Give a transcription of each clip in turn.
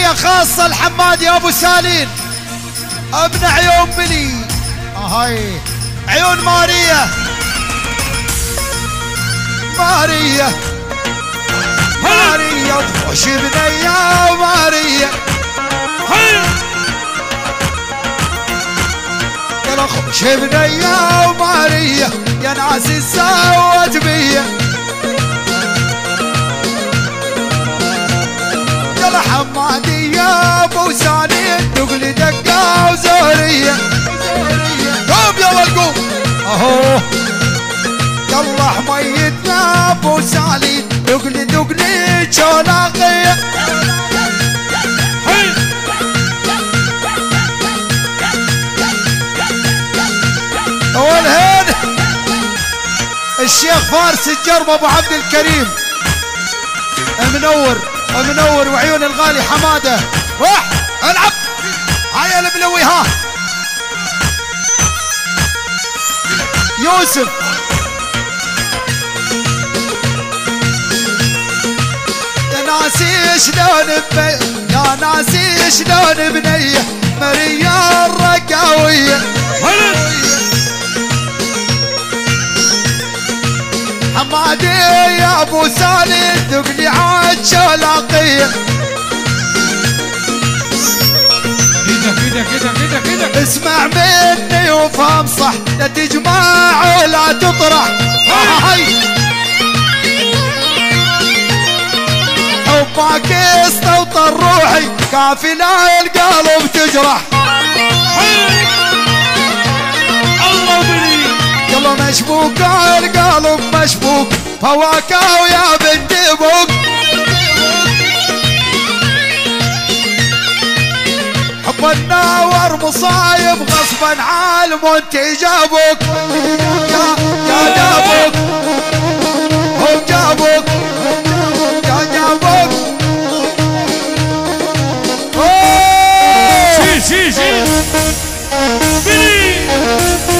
تحية خاصة لحماد يا ابو سالين ابن عيون بلي. هاي عيون ماريا ماريا ماريا وخش بنيا وماريا يلا خش بنيا وماريا يا ناس سوت بيا يلا حمادي يا ابو سالين دقلي دقه وزهريه قوم يلا قوم اهو يلا حميدنا ابو سالين دقلي دقلي شولاقيه والهين الشيخ فارس الجرب ابو عبد الكريم منور منور وعيون الغالي حماده روح العب هيا البلوي ها يوسف يا ناسي شلون يا ناسي شلون بنيه مريا الرقاويه حمادي يا ابو سالم دقلي عالشلاقيه كده اسمع مني وفهم صح لا تجمع ولا تطرح حبك استوطن روحي كافي لا القلب تجرح الله بني يلا مشبوك القلب مشبوك فواكه ويا بنت ابوك حب الناور مصايب غصبا عالمنتج ابوك يا جابوك هو جابوك يا جابوك شي بني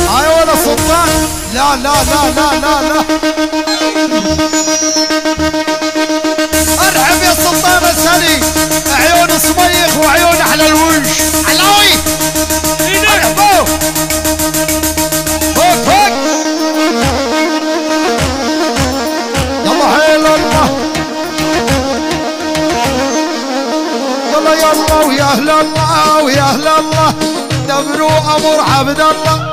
هاي ولا سلطان لا لا لا لا لا لا ارحب يا سلطان السلي عيون صميخ وعيون احلى الوش علاوي ارحبوا فوق فوق يلا حيل الله يلا يلا ويا اهل الله ويا اهل الله دبروا امر عبد الله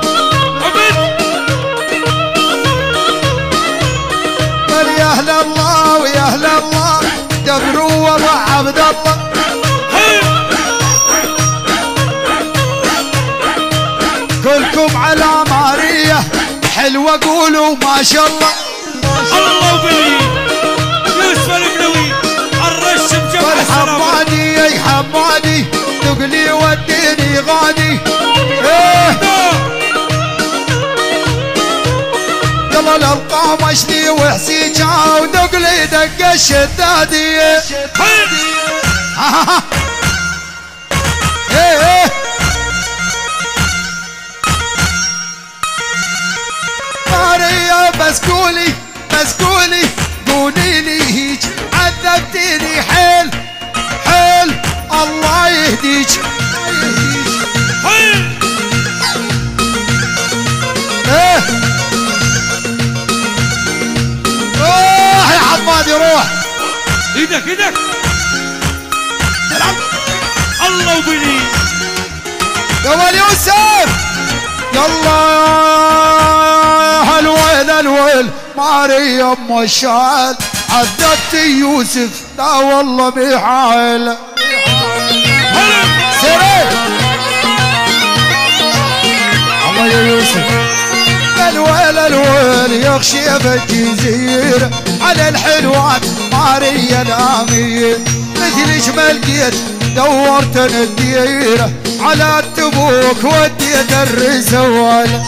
يا اهل الله ويا اهل الله دبروا وضع عبد الله كلكم على مارية حلوة قولوا ما شاء الله الله بني يوسف البلوي الرش بجمع حمادي يا حمادي تقلي وديني غادي ايه يلا للقامش لي وحسيجا ودقلي دق الشدادي ايه ماريا بس قولي قولي لي هيج عذبتيني حيل الله يهديك ايه روح يا حمادي روح ايدك العب الله وبني يا ولي يوسف يلا الويل مريم مشعل عذبت يوسف لا والله بحال سيري الله يا يوسف الويل يخشى بالجزيرة على الحلوات ماريا الامير مثل جمال لقيت دورت الديرة على التبوك وديت الرزوال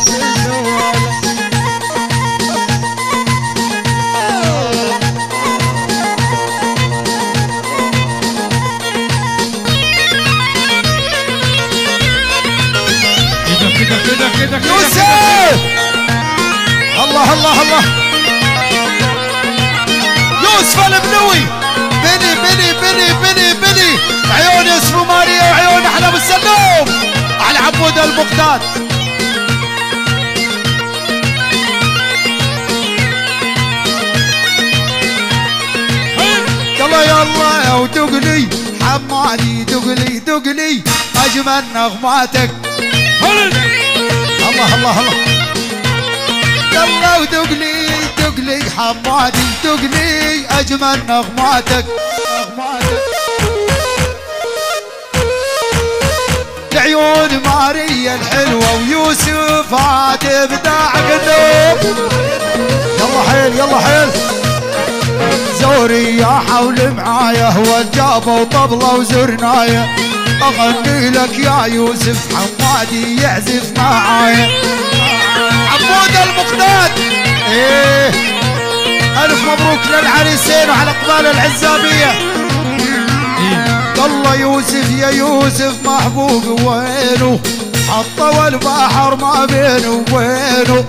كده يوسف الله الله الله يوسف البلوي بني عيون حمود البغداد. يلا يلا ودقلي حمادي دقلي دقلي اجمل نغماتك. الله الله الله يلا ودقلي دقلي حمادي دقلي اجمل نغماتك. عيون ماريا الحلوة ويوسف عاد ابداع قلوب. يلا حيل يلا حيل زوري يا حول معايا هو الجابة وطبلة وزرنايا اغني لك يا يوسف حمادي يعزف معايا. حمود البغداد ايه الف مبروك للعريسين وعلى اقبال العزابية. والله يوسف يا يوسف محبوب وينه حطوا البحر ما بينه وبينه.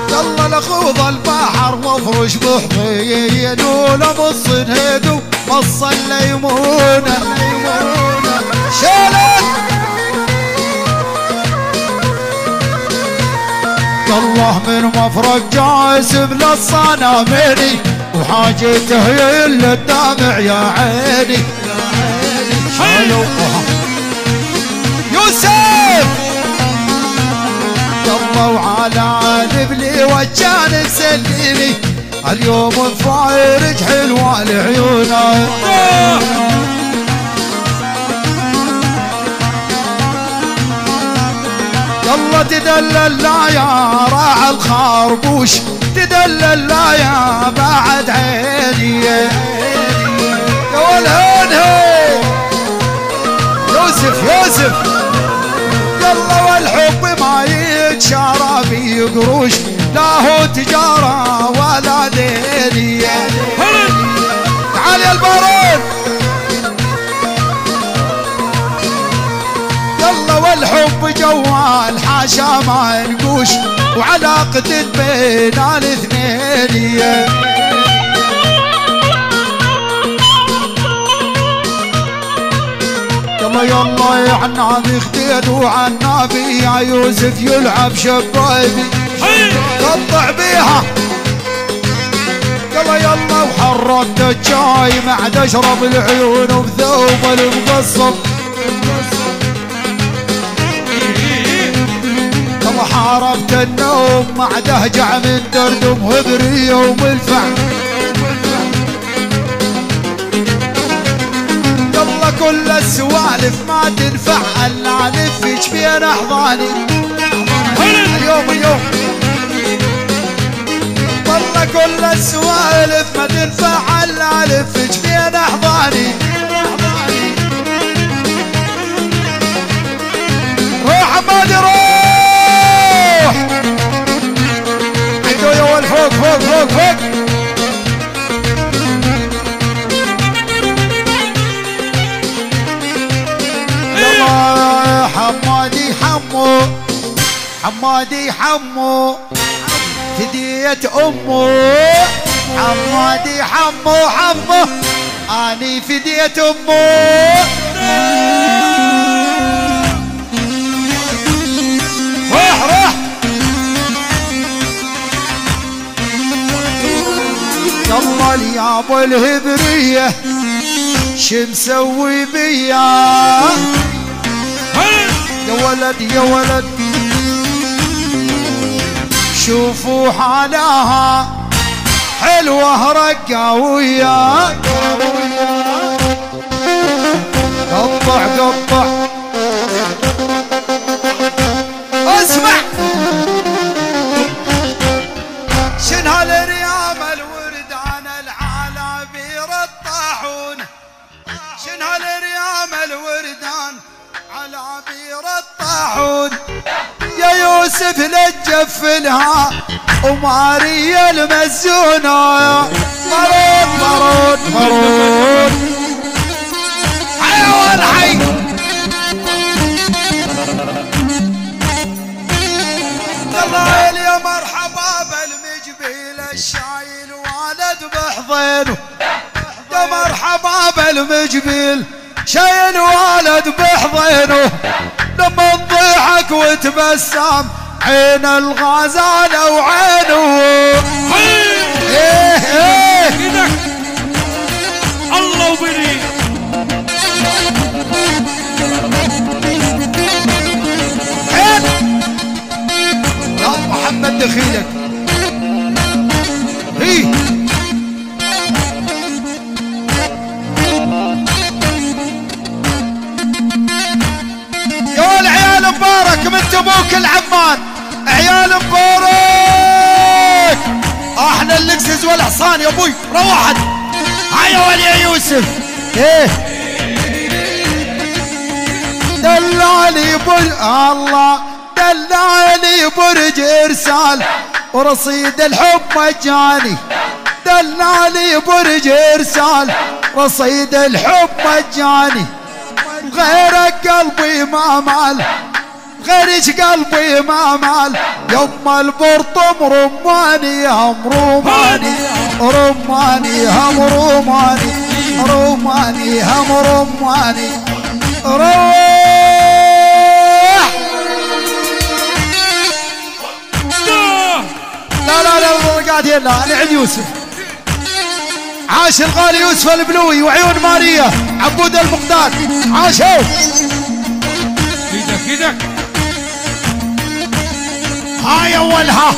يلا لخوض البحر وافرش بحضين ولمص نهدو مص الليمونة شالت. الله من مفرق جاسم للصناميني وحاجته هي اللي الدمع يا عيني. حلو يوسف يلا وعلى نبلي وجان سليني اليوم الفايرج حلوة لعيونه. يلا تدلل لا يا راعى الخربوش تدلل لا يا بعد عيني يا والهين يوسف يوسف. يلا والحب ما يتشارى في قروش لا هو تجارة ولا ديني. تعال يا البارون يلا والحب جوال حاشا ما نقوش وعلاقة بين الاثنين. يلا يلا يا عنابي خديد وعنابي يا يوسف يلعب شبايبي قطع بيها. يلا يلا وحركت الشاي ما عاد اشرب العيون بثوب المقصب. يلا حاربت النوم ما عاد اهجع من دردم هبري وملفع. يلا كل السوالف ما تنفع الا الفش بين احضاني اليوم. والله كل السوالف ما تنفع الا الفش بين احضاني. روح عمادي روح عدو يا ولد فوق فوق فوق فوق. يلا حمادي حمو حمادي حمو فدية أمه حمادي حمو حمو أني فدية أمه. روح روح يلا يا ابو الهبرية شمسوي بيا يا ولد يا ولد شوفوا حالها حلوة رقاوية. قطع قطع اسمع شن هالريام الوردان العالبير الطاحون شن هالريام الوردان عالبير الطاحون. يا يوسف لتجفلها وماريا المزونة مرود مرود مرود حيوان حي. الله يا مرحبا بالمجبيل الشايل والد بحضينه يا المجبيل شايل والد بحضينه لما ضحك وتبسم عين الغزالة وعينه. ايه ايدك الله وبني يا محمد دخيلك هي يا العيال مبارك من ابوك العمان عيال مبارك احنا اللكسس والحصان يا ابوي روحت هيا ولي يا يوسف. ايه دلالي الله دلالي برج ارسال ورصيد الحب مجاني دلالي برج ارسال رصيد الحب مجاني غيرك قلبي ما مال غيرك قلبي ما مال يما البرطم رماني هم رماني رماني هم رماني رماني هم رماني روح. لا لا لا قاعد هنا انا عند يوسف عاش الغالي يوسف البلوي وعيون ماريا عبود المقداد عاشوا. ايدك ايدك هاي اولها